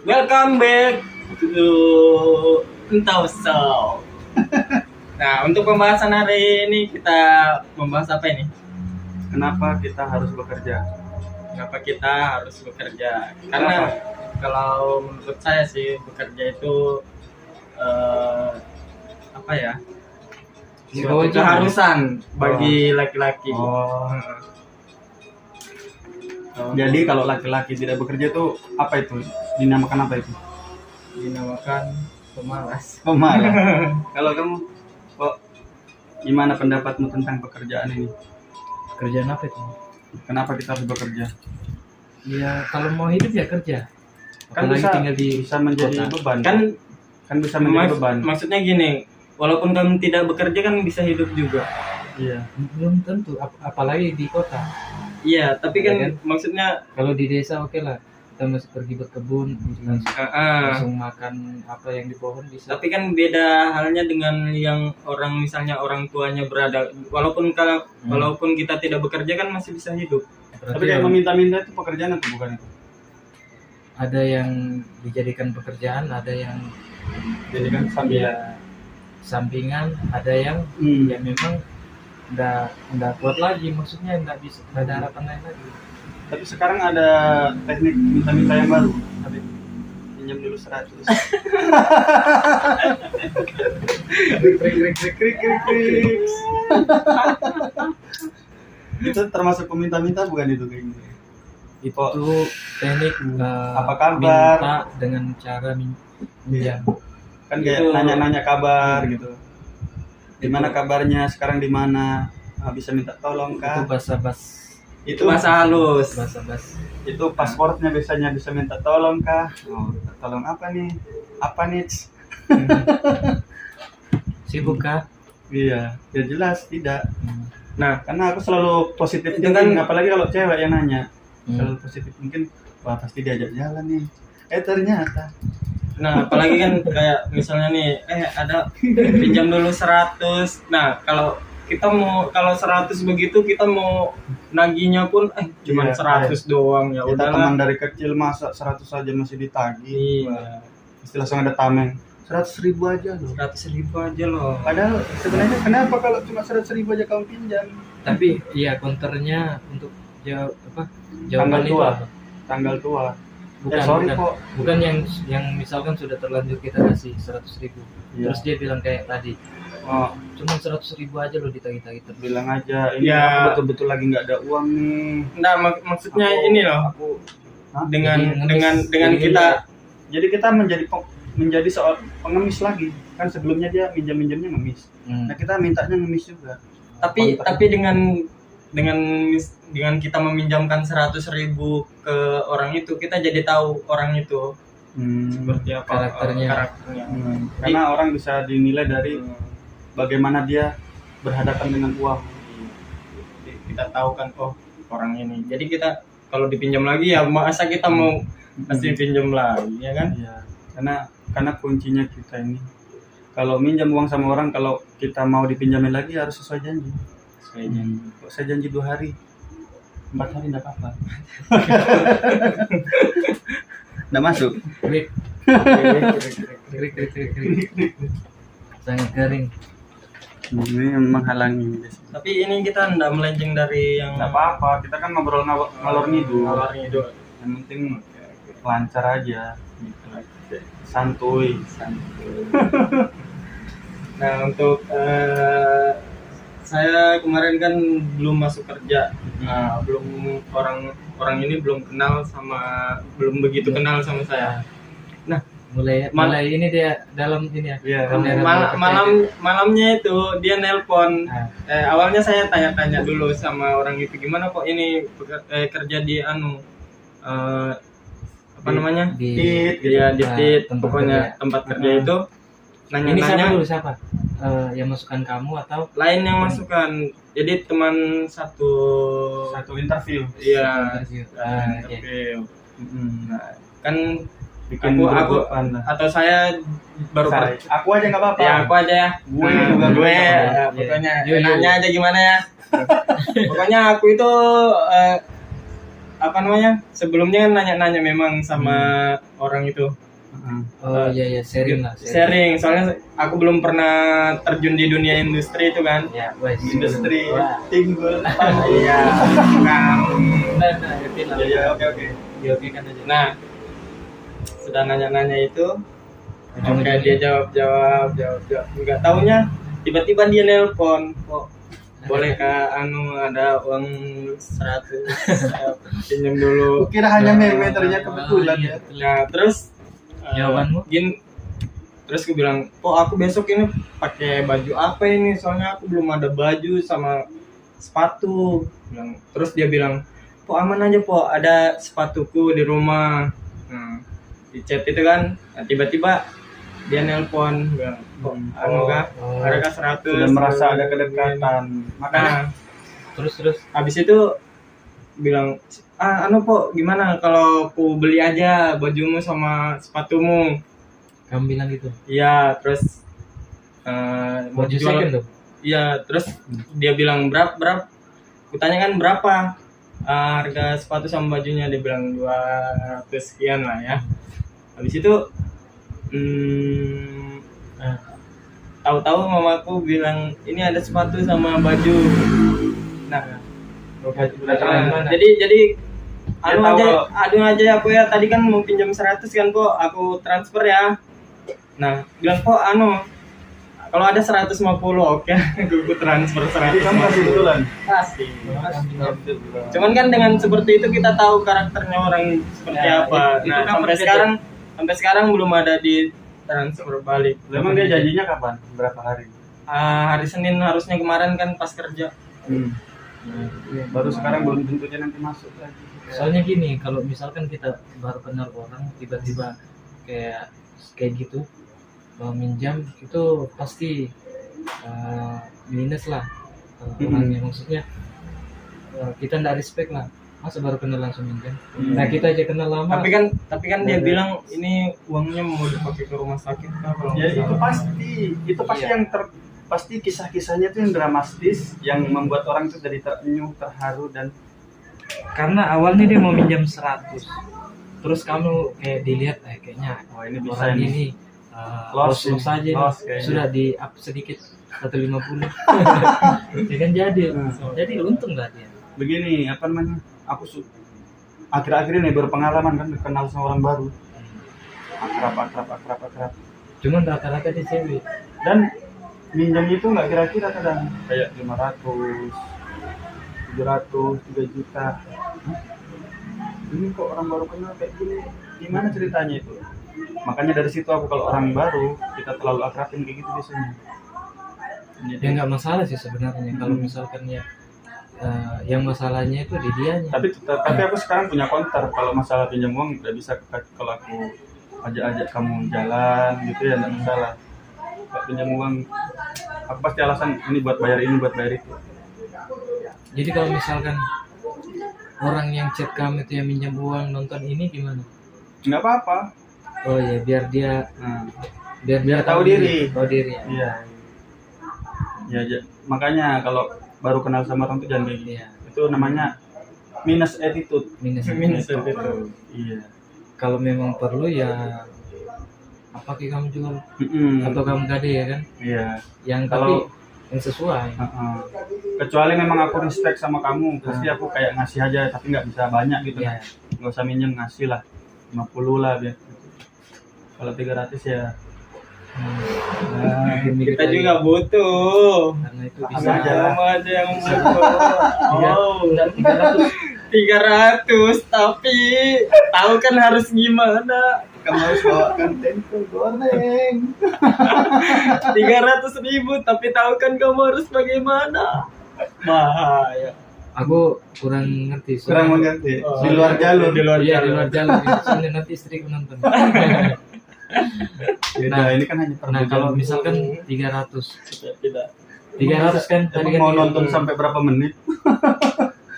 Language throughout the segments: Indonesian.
Welcome back to Entau Show. Nah, untuk pembahasan hari ini kita membahas apa ini? Kenapa kita harus bekerja? Kenapa kita harus bekerja? Karena kalau menurut saya sih bekerja itu apa ya? Suatu keharusan bagi laki-laki. Jadi kalau laki-laki tidak bekerja itu apa itu? Dinamakan apa itu? Dinamakan pemalas. Pemalas. Kalau kamu, kok gimana pendapatmu tentang pekerjaan ini? Kerjaan apa itu? Kenapa kita harus bekerja? Ya kalau mau hidup ya kerja. Kan Apalagi bisa, tinggal di bisa menjadi kota. beban. Kan bisa menjadi beban. Maksudnya gini, walaupun kamu tidak bekerja kan bisa hidup juga. Iya. Belum tentu, apalagi di kota. Iya, tapi kan, Ya kan? maksudnya Kalau di desa oke lah, kita masih pergi berkebun, langsung makan apa yang di pohon bisa. tapi kan beda halnya dengan yang orang misalnya orang tuanya berada, walaupun kita tidak bekerja kan masih bisa hidup. Berarti Tapi kayak meminta-minta itu pekerjaan atau bukan itu? ada yang dijadikan pekerjaan, ada yang Jadi kan sambil sampingan, ada yang ya memang nggak kuat lagi, maksudnya nggak bisa, nggak ada harapan lain lagi. Tapi sekarang ada teknik minta-minta yang baru. Tapi pinjam dulu 100. Krik. Itu termasuk peminta-minta bukan itu kayak gitu? Itu teknik Apa kabar? minta dengan cara minjam. Kan kayak Itu. nanya-nanya kabar gitu. Gimana kabarnya? Sekarang di mana? Bisa minta tolong Itu kah? Itu bahasa halus. bahasa bas. Itu passwordnya biasanya bisa minta tolong kah? Oh, tolong apa nih? Apa nih? Sibuk kah? Iya, ya jelas tidak. Nah, Karena aku selalu positif Itu thinking, kan- apalagi kalau cewek yang nanya. Hmm. Selalu positif mungkin, wah pasti diajak jalan nih. Ternyata. apalagi kan kayak misalnya nih, ada pinjam dulu 100. Nah, kalau 100 begitu kita mau nagihnya pun cuma Iya, 100 doang ya Kita udahlah. teman dari kecil masa 100 saja masih ditagih. Iya. Pasti langsung ada tameng. 100.000 aja loh. 100.000 aja loh. Padahal sebenarnya kenapa kalau cuma 100.000 aja kamu pinjam? Tapi iya counternya untuk Tanggal jawaban itu tua. apa? Tanggal tua. Bukan, Sorry bukan. kok. Bukan yang misalkan sudah terlanjur kita kasih 100.000. Iya. Terus dia bilang kayak tadi, Oh, cuma 100.000 aja loh ditagih-tagih terus. bilang aja ini Ya. aku betul-betul lagi nggak ada uang nih. Nah, maksudnya Aku- ini loh. Hah? Dengan Jadi kita Jadi kita menjadi soal pengemis lagi. Kan sebelumnya dia minjamnya ngemis. Nah, kita mintanya ngemis juga. tapi Kontrak. tapi dengan kita meminjamkan 100.000 ke orang itu, kita jadi tahu orang itu seperti apa Karakternya. Karena orang bisa dinilai dari bagaimana dia berhadapan dengan uang. Kita tahu kan, oh orang ini. Jadi kita kalau dipinjam lagi ya masa kita mau pasti pinjam lagi ya kan? Iya. Karena kuncinya kita ini kalau minjam uang sama orang, kalau kita mau dipinjamin lagi harus sesuai janji. Kok saya janji 2 hari, 4 hari enggak apa-apa. Nggak masuk. Krik. Sangat garing. Ini menghalangi. Tapi ini kita enggak melenceng dari yang Nggak apa-apa, kita kan ngobrol ngalor ngidul. ngalor ngidul. Yang penting lancar aja, santuy. Nah, untuk saya kemarin kan belum masuk kerja. Nah, orang ini belum begitu kenal sama saya. Nah, mulai ini dia dalam ini ya. Iya, malamnya itu dia nelpon. Nah. Awalnya saya tanya-tanya dulu sama orang itu, gimana kok ini kerja di apa namanya? Di Dia di TIT, tempat pokoknya kerja. tempat kerja itu. Ini siapa Nanya-nanya dulu siapa? Yang masukkan kamu atau lain yang masukkan. Jadi teman satu interview. iya interview? Oke. interview. Mm-mm. Nah, kan Bikin aku grup. atau saya baru Aku aja nggak apa-apa. ya aku aja ya. Gue Nah, juga gue nggak apa-apa. pokoknya Iya. enaknya aja gimana ya. Pokoknya aku itu apa namanya, sebelumnya kan nanya-nanya memang sama orang itu. Oh iya sharing lah. Sharing, soalnya aku belum pernah terjun di dunia industri itu kan. Ya, wes. Industri Wah. tinggul. Iya. Nah, Nah, ngerti lah. Ya oke. Oke kan aja. nah, sudah nanya-nanya itu, Ujung-ujungnya. oke dia jawab. Nggak taunya tiba-tiba dia nelpon, kok boleh kak ada uang 100 pinjam dulu. Kira hanya meme ternyata kebetulan ya. Nah terus Jawabanmu? Terus aku bilang, aku besok ini pakai baju apa ini, soalnya aku belum ada baju sama sepatu. Terus dia bilang, aman aja ada sepatuku di rumah. Nah, di chat itu kan, nah, tiba-tiba dia nelpon, bilang, kak, ada kak 100. Sudah merasa ada kedekatan. Makanya Terus habis itu bilang, gimana kalau aku beli aja bajumu sama sepatumu. kamu bilang gitu. Iya, terus Baju second tuh. Iya, terus dia bilang berapa? Kutanya kan berapa harga sepatu sama bajunya, dia bilang 200 sekian lah ya. Habis itu tahu-tahu mamaku bilang ini ada sepatu sama baju. Nah, jadi adu aja aku ya, tadi kan mau pinjam 100 kan aku transfer ya. Nah, bilang kalau ada 150 oke, aku transfer 100. kamu kasih betulan. Kasih. Cuman kan dengan seperti itu kita tahu karakternya orang seperti apa. itu Nah, kan sampai sekarang belum ada di transfer balik. Memang dia janjinya kapan? Berapa hari? Hari Senin harusnya, kemarin kan pas kerja. Baru sekarang belum tentunya nanti masuk lagi. Soalnya gini, kalau misalkan kita baru kenal orang tiba-tiba kayak gitu minjam, itu pasti minus lah orangnya, maksudnya kita nggak respect lah, masa baru kenal langsung minjam. Nah kita aja kenal lama. Tapi kan dia bilang ini uangnya mau dipakai ke rumah sakit kah kalau Ya nggak salah. itu pasti Iya. pasti kisah-kisahnya tuh yang dramatis yang membuat orang tuh jadi terenyuh, terharu dan Karena awalnya dia mau minjam 100, terus kamu kayak dilihat kayaknya ini bisa orang ini. ini Loss los aja nih. loss kayaknya. Sudah di up sedikit 150. Ya kan jadi untung nggak dia. Begini, apa namanya? Akhir-akhir ini berpengalaman kan kenal sama orang baru. Akrab. Cuman rata-rata dia cewek. Dan minjamnya itu nggak kira-kira, kadang kayak 500, 700, 3 juta. Ini kok orang baru kenal kayak gini, gimana ceritanya itu? Makanya dari situ aku, kalau orang baru kita terlalu akrabin kayak gitu biasanya. Ya nggak masalah sih sebenarnya kalau misalkan ya yang masalahnya itu di dianya. Tapi aku sekarang punya counter, kalau masalah pinjam uang nggak bisa. Kalau aku ajak kamu jalan gitu ya nggak masalah. Kalau pinjam uang aku pasti alasan ini buat bayar ini, buat bayar itu. Jadi kalau misalkan orang yang chat kamu itu yang minjam uang nonton ini gimana? Nggak apa-apa. Oh ya biar dia Biar tahu diri. Tahu diri ya. Iya. Makanya kalau baru kenal sama orang tuh jangan kayak gitu. Iya. Itu namanya minus attitude. Minus itu. Iya. Kalau memang perlu ya apa kayak kamu jual atau kamu gade ya kan? Iya. Yang Kalau- tapi yang sesuai. Kecuali memang aku respect sama kamu, pasti aku kayak ngasih aja, tapi nggak bisa banyak gitu. Iya. Nggak usah minjem, ngasih lah 50 lah biar. Kalau 300 ya Kita juga butuh. karena itu Paham bisa aja. Kamu aja yang butuh. Oh, 300 300 tapi tahu kan harus gimana. kamu harus bawakan tempo goreng. 300.000 tapi tahu kan kamu harus bagaimana. Bahaya. aku kurang ngerti Kurang soalnya. mengerti. Di luar jalur. Di luar Iya di jalur. luar jalur soalnya nanti istriku nonton. Nah, ini kan hanya Nah kalau perbedaan. misalkan 300 Tidak. 300 kan tadi Emang mau kan nonton sampai berapa menit?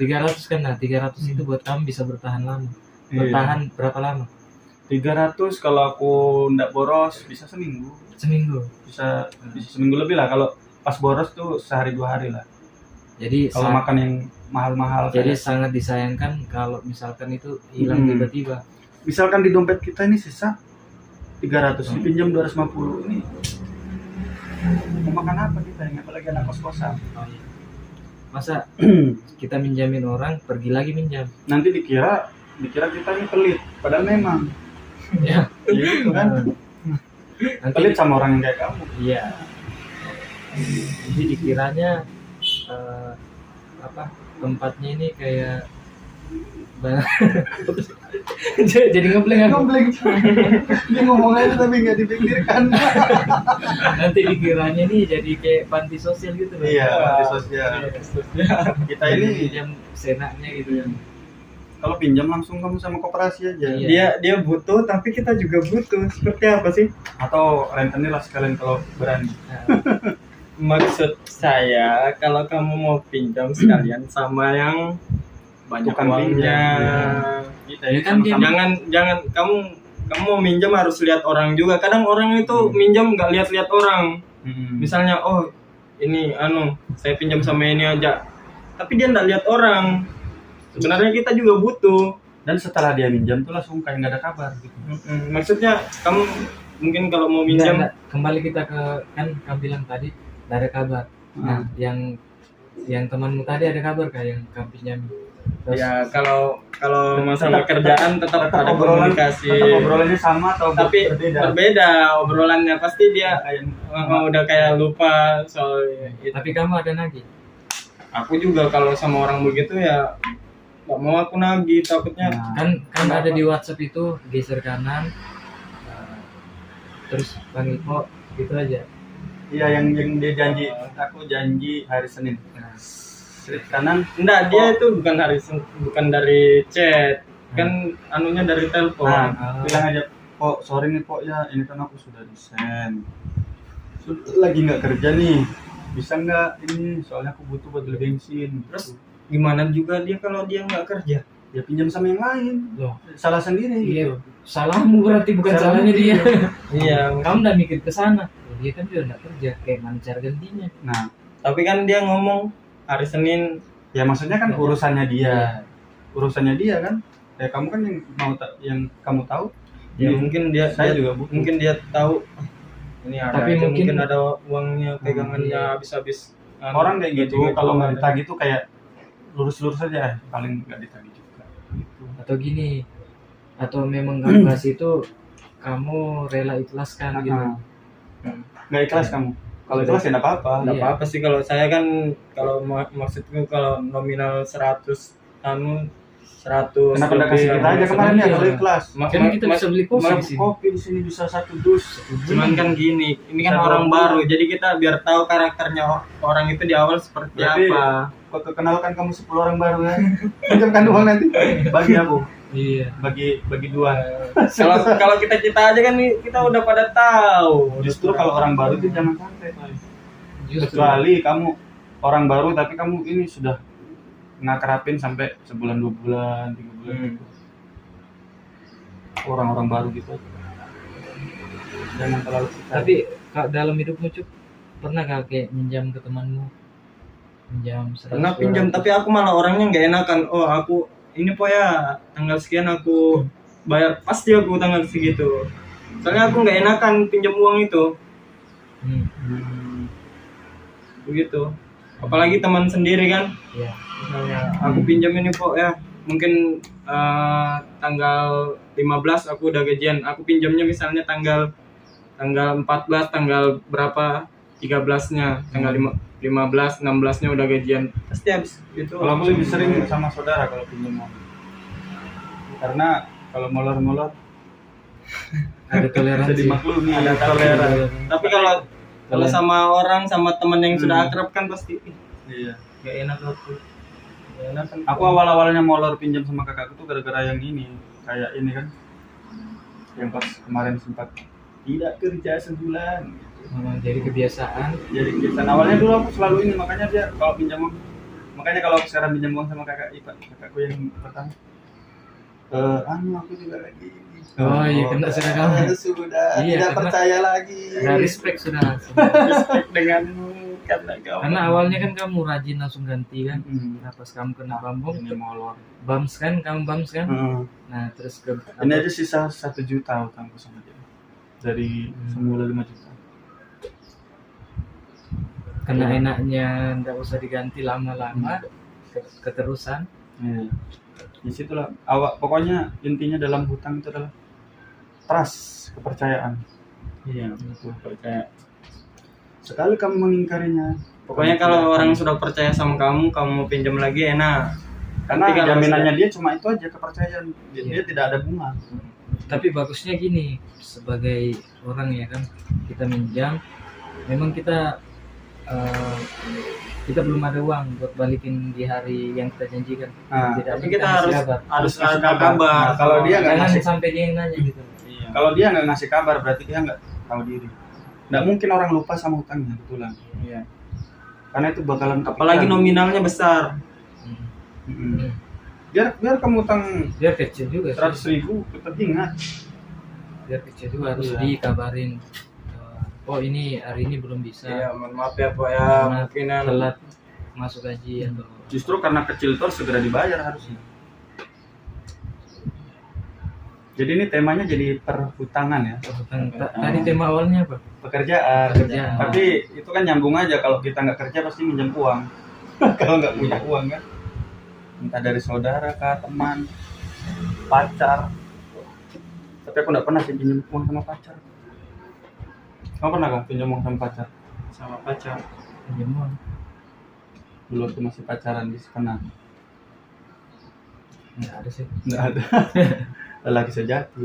300 kan, nah 300 itu buat kamu bisa bertahan lama. Iya. Bertahan berapa lama? 300 kalau aku ndak boros bisa seminggu. Seminggu. Bisa seminggu lebih lah. Kalau pas boros tuh sehari 2 hari lah. Jadi Kalau makan yang mahal-mahal. Jadi kayak- sangat disayangkan kalau misalkan itu hilang Hmm. tiba-tiba. misalkan di dompet kita ini sisa 300, dipinjam 250 ini. Mau makan apa kita ini, apalagi anak kos-kosan. Oh, iya. Masa kita minjamin orang, pergi lagi minjam. Nanti dikira kita ini pelit, padahal memang Ya. gitu kan. Nanti Pelit sama orang yang kayak kamu. iya. Jadi dikiranya apa tempatnya ini kayak jadi ngeblank aku. Ngeblank. Dia ngomong aja tapi nggak dipikirkan. Nanti dikiranya nih jadi kayak panti sosial gitu loh. Iya, panti sosial. Kita ini pinjam senaknya gitu ya. kalau pinjam langsung kamu sama koperasi aja. Iya. Dia butuh tapi kita juga butuh. Seperti apa sih? Atau rentenir lah sekalian kalau berani. Nah, Maksud saya kalau kamu mau pinjam sekalian sama yang banyak Bukan uangnya. Kita Ya ini kan dia- sama-sama. Jangan kamu mau minjam harus lihat orang juga. Kadang orang itu minjam nggak lihat-lihat orang. Misalnya oh ini saya pinjam sama ini aja. Tapi dia nggak lihat orang. Sebenarnya kita juga butuh. Dan setelah dia minjam tuh langsung kayak nggak ada kabar gitu. Maksudnya kamu mungkin kalau mau minjam enggak. Kembali kita ke kan kamu bilang tadi nggak ada kabar. Nah, yang temanmu tadi ada kabar kayak yang kamu pinjam. Terus, ya kalau masalah kerjaan tetap ada komunikasi. Tetap obrolannya sama atau Tapi berbeda. berbeda obrolannya pasti dia Kayak udah kayak lupa soal itu. tapi kamu ada nagih. Aku juga kalau sama orang begitu ya nggak mau aku nagih, takutnya Nah, Kan ada di WhatsApp itu geser kanan. Terus Bang Iko gitu aja. iya yang dia janji, aku janji hari Senin. Nah, Klik kanan, enggak, dia itu bukan dari chat, kan anunya dari telepon. nah, bilang aja, "Pok, sorry nih Pok ya, ini kan aku sudah desain. Lagi nggak kerja nih, bisa nggak ini? Soalnya aku butuh buat beli bensin." Terus gimana juga dia kalau dia nggak kerja? Ya pinjam sama yang lain, loh, salah sendiri iya, gitu. salahmu berarti bukan Salahmu salahnya dia. Iya, Kamu udah mikir ke sana. Dia kan juga nggak kerja, kayak mana cara gantinya? Nah, tapi kan dia ngomong hari Senin. ya maksudnya kan urusannya dia, Iya. urusannya dia kan. Ya kamu kan yang kamu tahu. Ya mungkin dia Saya juga butuh. mungkin dia tahu ini ada Tapi aja, mungkin- ada uangnya pegangannya iya. habis-habis. Orang kayak gitu gaji-gaji kalau nggak ada. ditagih tuh kayak lurus-lurus aja, paling nggak ditagih juga. Gitu. Atau gini, atau memang kamu kasih itu kamu rela ikhlaskan gitu. Nggak ikhlas kamu. Kalau ikhlas ya nggak apa-apa. Nggak Iya. apa-apa sih kalau saya kan, kalau maksudku kalau nominal 100 100 Kenapa nggak kasih kita aja kemarin ya kalau ikhlas? Kan kita bisa beli kopi Malah di sini. kopi di sini bisa 1 dus. Cuman kan gini, ini kan Satu orang orang. baru, jadi kita biar tahu karakternya orang itu di awal seperti Berarti- apa. Waktu kenalkan kamu 10 orang baru ya. Pinjamkan uang nanti. Bagi aku. Iya. Bagi 2. Kalau kita aja kan kita udah pada tahu. Justru kalau orang baru itu jangan sampai. Justru. Kecuali kamu orang baru tapi kamu ini sudah ngakrapin sampai sebulan 2 bulan 3 bulan gitu. Orang-orang baru gitu jangan terlalu kita. Tapi Kak, dalam hidupmu Cuk, pernah gak kayak minjam ke temanmu? Minjam 100, Pernah pinjam 200? tapi aku malah orangnya nggak enakan. Oh aku ini po ya tanggal sekian aku bayar, pasti aku tanggal segitu. Soalnya aku nggak enakan pinjam uang itu begitu. Apalagi teman sendiri kan. Iya. Misalnya aku pinjam ini po ya mungkin tanggal 15 aku udah gajian. Aku pinjamnya misalnya tanggal 14, tanggal berapa 13-nya, tanggal 15, 16-nya udah gajian. Pasti habis itu. Kalau aku lebih sering sama saudara kalau pinjam uang. Karena kalau molor-molor Ada bisa toleransi. dimaklumi. ada toleran. Tapi kalau sama orang, sama teman yang sudah akrab kan pasti Iya. gak enak aku. Gak enak kan. Aku awal-awalnya molor pinjam sama kakakku tuh gara-gara yang ini, kayak ini kan. Yang pas kemarin sempat tidak kerja sebulan gitu. Jadi kebiasaan. Jadi kebiasaan awalnya dulu aku selalu ini, makanya dia kalau pinjam uang, makanya kalau aku sekarang pinjam uang sama kakakku yang pertama, aku juga lagi ini. Oh, iya, kena sudah kamu. Sudah Iya, tidak kena. percaya lagi. Nah, respect sudah. Respect dengan Karena awalnya kan kamu rajin langsung ganti kan. Hmm. Nah, pas kamu kena bambung Ini molor. bums kan, kamu bums kan. Heeh. Nah terus ke Ini aja sisa 1 juta utangku sama dia. Dari semula 5 juta. kena enaknya nggak usah diganti lama-lama keterusan. Iya. Di situlah pokoknya intinya dalam hutang itu adalah trust, kepercayaan. Iya, betul, percaya. Sekali kamu mengingkarinya, Pokoknya kalau orang sudah percaya sama kamu mau pinjam lagi enak. karena Nanti kalau jaminannya dia cuma itu aja, kepercayaan. Dia tidak ada bunga. Tapi bagusnya gini, sebagai orang ya kan, kita minjam, memang kita belum ada uang buat balikin di hari yang kita janjikan. Nah, tapi kita harus kasih ada kabar. Nah, kalau dia nggak Jangan ngasih, sampai dia nanya gitu. Iya. kalau dia nggak ngasih kabar berarti dia nggak tahu diri. Nggak mungkin orang lupa sama hutangnya, betulan. Iya. Karena itu bakalan Apalagi kepikiran. nominalnya besar. Mm-mm. Biar kamu utang Biar kecil juga. 100.000 tetap ingat. Biar kecil juga harus Iya. dikabarin. Oh ini hari ini belum bisa. Iya, mohon maaf ya Pak ya, Karena mungkinan telat masuk gaji atau Justru karena kecil itu harus segera dibayar harusnya. Jadi ini temanya jadi perhutangan ya, tadi tema awalnya apa? pekerjaan. Pekerjaan. Tapi itu kan nyambung aja, kalau kita nggak kerja pasti minjem uang. Kalau nggak punya uang kan, entah dari saudara kah, teman, pacar. Tapi aku nggak pernah sih pinjam uang sama pacar. Kamu pernah kan pinjam uang sama pacar? sama pacar. Pinjam uang. Dulu waktu masih pacaran di Sepenang. Nggak ada sih. Nggak ada. Lelaki sejati.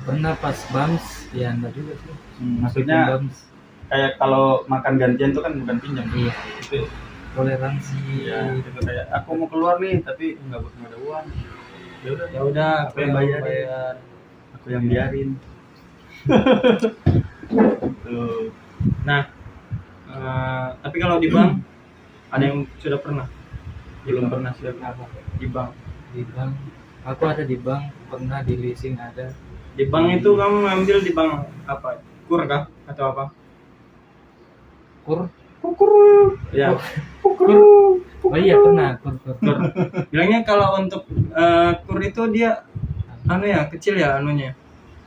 Pernah pas bams, ya enggak juga sih. Maksudnya Bams. kayak kalau makan gantian tuh kan bukan pinjam. Iya, Itu toleransi. ya, itu kayak aku mau keluar nih tapi nggak ada uang. Ya udah, Aku yang bayar. Aku yang biarin. Tuh. Nah, tapi kalau di bank ada yang sudah pernah Belum pernah sih aku. di bank. Di bank, aku ada di bank, pernah di leasing ada. Di bank itu kamu ngambil di bank apa? Kur kah atau apa? Kur. Ya. Oh iya pernah kur. Kur. Bilangnya kalau untuk kur itu dia kecil ya anunya.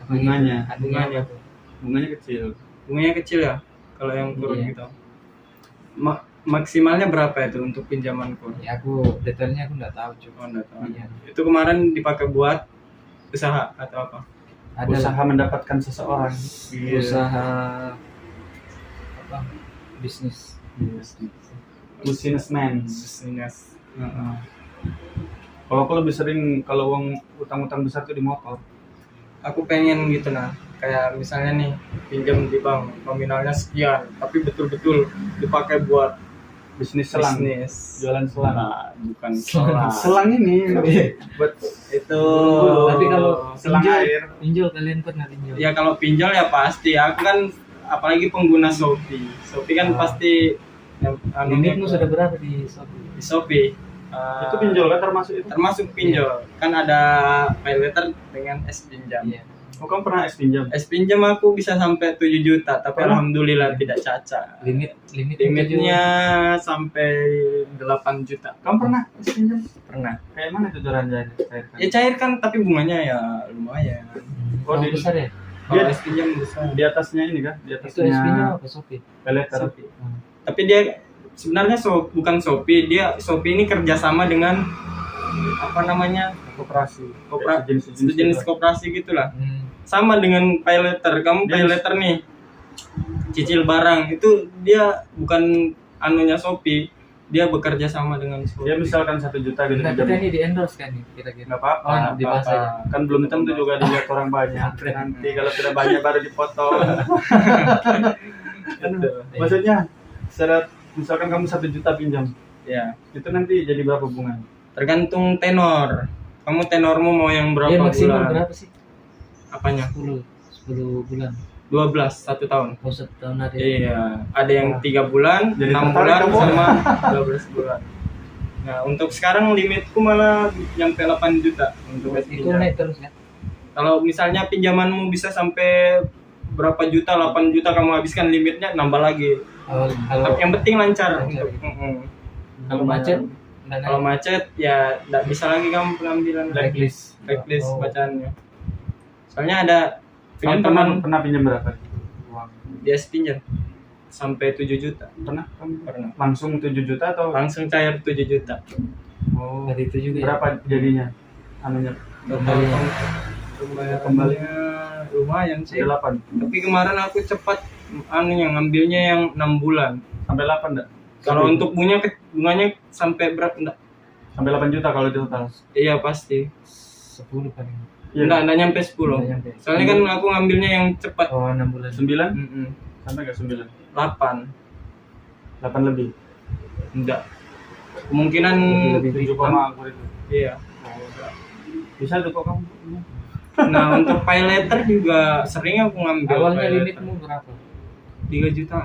Bunganya. Bunganya. Bunganya kecil. Bunganya kecil ya kalau yang kur Iya. gitu. Maksimalnya berapa itu untuk pinjaman kur? Ya aku detailnya aku nggak tahu Oh, cuma. enggak tahu. Iya. Itu kemarin dipakai buat usaha atau apa? Ada Usaha mendapatkan seseorang. usaha apa? Bisnis. Businessman. Bisnis. Heeh. Kalau aku lebih sering kalau uang utang-utang besar tuh di motor. Aku pengen gitu kayak misalnya nih pinjam di bank nominalnya sekian tapi betul-betul dipakai buat Bisnis selang. bisnis. Jualan selang. Nah, bukan Selang. Selang ini buat itu. Tapi kalau selang pinjol, air. pinjol kalian pernah pinjol? Ya kalau pinjol ya pasti. Aku kan apalagi pengguna Shopee. Shopee kan pasti Limitmu sudah berapa di Shopee? di Shopee. Itu pinjol kan termasuk itu. Termasuk pinjol. Kan ada pay letter dengan es pinjam. Iya. Oh, kamu pernah es pinjam? Es pinjam aku bisa sampai 7 juta, tapi Pernah? alhamdulillah tidak cacat. Limitnya sampai 8 juta. Kamu pernah es pinjam? Pernah. Kayak mana itu caranya? Ya cairkan tapi bunganya ya lumayan. Oh, Oh, di- besar ya? Kalau Dia- es pinjam besar. Di atasnya ini kan? Di Itu atasnya SP nya apa Shopee? pay letter. Shopee. Tapi dia sebenarnya bukan Shopee, dia Shopee ini kerjasama dengan apa namanya Koperasi. sejenis koperasi gitulah. Hmm. Sama dengan pay letter. Kamu pay Yes. letter nih, cicil barang itu dia bukan anunya Shopee, dia bekerja sama dengan Shopee. Dia misalkan 1 juta gitu. Nah, pinjam. kita ini di endorse kan nih kira-kira. Nggak apa-apa. Oh, nggak dibahas apa-apa. aja. Kan belum tentu juga dilihat orang banyak. Nanti kalau sudah banyak baru dipotong. Gitu. Maksudnya secara misalkan kamu 1 juta pinjam, Ya, itu nanti jadi berapa bunga? tergantung tenor. Kamu tenormu mau yang berapa Dia maksimal bulan? berapa sih? Apanya? 10 bulan. 12 1 tahun. Oh, 1 tahun ada. Iya, ada yang 3 bulan, Jadi 6 tertarik bulan kamu. sama 12 bulan. Nah, untuk sekarang limitku malah nyampe 8 juta untuk es Itu pinjam. naik terus kan? Kalau misalnya pinjamanmu bisa sampai berapa juta, 8 juta kamu habiskan limitnya, nambah lagi. Kalau Tapi yang penting lancar. Lancar. Mm-mm. kalau macet Kalau macet ya nggak bisa lagi kamu pengambilan blacklist. blacklist Oh. bacaannya. Soalnya ada Kamu punya pernah, teman pernah pinjam berapa uang? dia pinjam sampai 7 juta. Pernah? Kamu Pernah. langsung 7 juta atau? Langsung cair 7 juta. Oh, Dari itu juga. berapa jadinya? Anunya Kembalinya. Kembalinya lumayan sih. 8 Tapi kemarin aku cepat yang ngambilnya yang 6 bulan. sampai 8 enggak? Kalau untuk bunganya sampai berapa enggak? Sampai 8 juta kalau total. Iya pasti. 10 paling. Iya. Enggak nyampe 10. Nggak nyampe. Soalnya kan aku ngambilnya yang cepat. Oh 6 bulan. 9? Mm-mm. Sampai enggak 9? 8. 8 lebih. Enggak. Kemungkinan Lebih. 7 koma aku itu. iya. Bisa tuh kok kamu. Nah, untuk pay letter juga sering aku ngambil. Awalnya pay letter. limitmu berapa? 3 juta.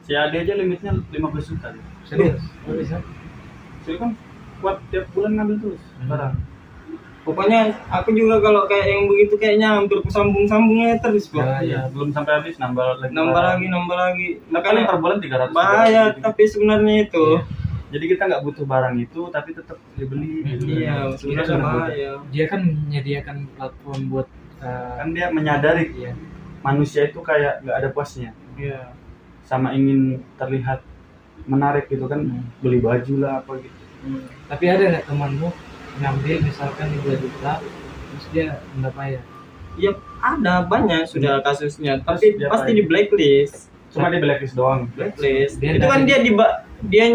Si Ade aja limitnya 15 juta. Serius? Oh, bisa? Jadi kan kuat tiap bulan ngambil terus barang. Pokoknya aku juga kalau kayak yang begitu kayaknya hampir kusambung-sambungnya terus, Bro. Ya, Iya, belum sampai habis nambah lagi. Nambah lagi. Nah, kali per bulan 300. Bahaya, gitu. tapi sebenarnya itu. Jadi kita nggak butuh barang itu, tapi tetap dibeli. Gitu. Iya, sebenarnya bahaya. Dia kan menyediakan platform buat Kan dia menyadari iya. manusia itu kayak nggak ada puasnya, Iya. sama ingin terlihat menarik gitu kan, beli baju lah apa gitu. Tapi ada nggak temanmu ngambil misalkan 2 juta terus dia nggak bayar? Iya, ada banyak sudah kasusnya, tapi dia pasti apa? di blacklist. Cuma di blacklist doang. Blacklist. Dia Itu kan dari- dia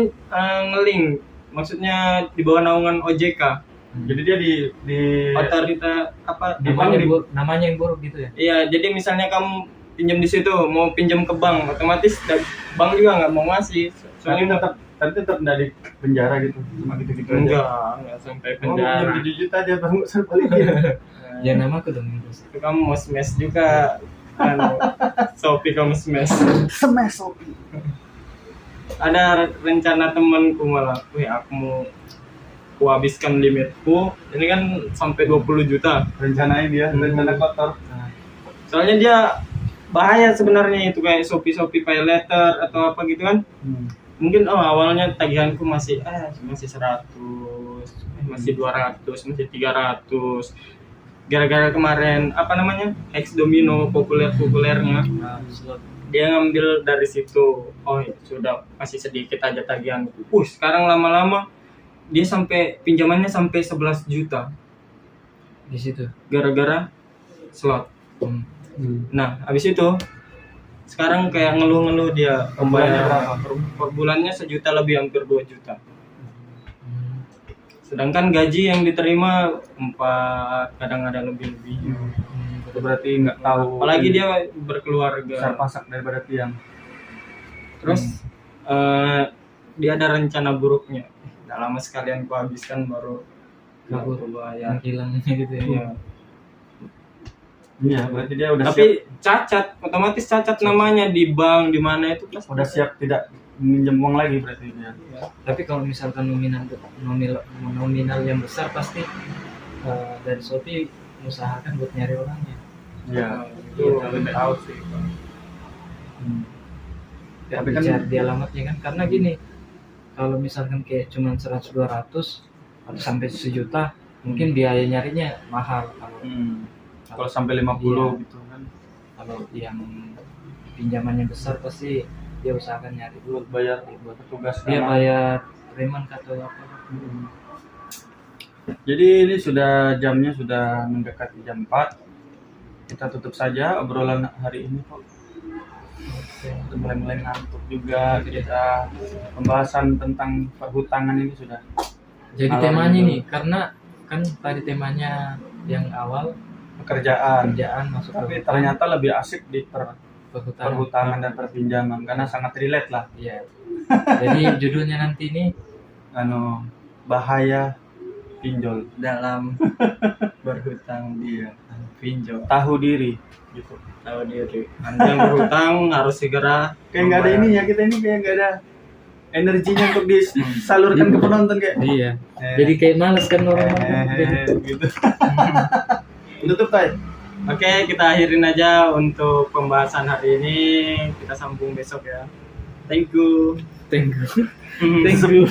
ngeling, maksudnya di bawah naungan OJK, Jadi dia di otorita apa? Di Namanya, bank namanya yang buruk gitu ya? Iya, jadi misalnya kamu pinjam di situ, mau pinjam ke bank, otomatis bank juga nggak mau ngasih. tapi Soalnya tetap nggak di penjara gitu, cuma gitu-gitu aja. enggak sampai Oh, penjara. pinjam 7 juta dia baru saya balikin. Ya nama aku dong terus. Itu kamu mau smash juga, Shopee kamu smash. Smash Shopee. Ada rencana temanku malah, aku mau habiskan limitku, ini kan sampai 20 juta. Rencanain dia, rencana kotor. Soalnya dia bahaya sebenarnya itu kayak Shopee pay letter atau apa gitu kan. Mungkin awalnya tagihanku masih 100, masih 200, masih 300. Gara-gara kemarin apa namanya? Ex Domino populernya. Slot. Dia ngambil dari situ. Oh, sudah masih sedikit aja tagihan. Sekarang lama-lama dia sampai pinjamannya sampai 11 juta Di situ. gara-gara slot. Hmm. Nah, habis itu sekarang kayak ngeluh-ngeluh dia Bulannya berapa? per bulannya 1 juta lebih, hampir 2 juta. Hmm. Sedangkan gaji yang diterima 4, kadang ada lebih-lebih. Itu berarti nggak tahu. Apalagi dia besar berkeluarga. pasak daripada tiang. Terus dia ada rencana buruknya. Udah lama sekalian ku habiskan baru Kabur. aku bayar. Hilangnya gitu ya. Iya. Iya, berarti dia udah Tapi cacat, otomatis cacat namanya di bank di mana itu siap, udah siap tidak minjem uang lagi berarti dia. Tapi kalau misalkan nominal yang besar pasti dari Shopee usahakan buat nyari orangnya. Iya. Itu lebih tahu sih. Tapi Tapi kan- kan di alamatnya kan karena gini, kalau misalkan kayak cuman 100-200 atau sampai 1 juta mungkin biaya nyarinya mahal. Kalau sampai 50 Iya. gitu kan, Kalau yang pinjamannya besar pasti dia usahakan nyari dulu buat bayar buat petugas. dia sama- bayar reman atau apa. Jadi ini jamnya sudah mendekati jam 4. Kita tutup saja obrolan hari ini kok. Udah mulai ngantuk juga kita. Pembahasan tentang perhutangan ini sudah Jadi Malam temanya itu. nih karena kan tadi temanya yang awal pekerjaan. kerjaan masuk Tapi ke ternyata lebih asik di perhutanan. perhutangan dan perpinjaman karena sangat relate lah. Iya. Jadi judulnya nanti ini Bahaya pinjol, Dalam berhutang dia pinjol. tahu diri gitu. Tahu diri. Anda yang berhutang harus segera Kayak nggak ada membayar. ininya, kita ini kayak nggak ada energinya untuk disalurkan ke penonton kayak. iya. Jadi kayak males kan orang gitu. Tutup tay. Oke, kita akhirin aja untuk pembahasan hari ini. Kita sambung besok ya. Thank you. Thank you. Thank you.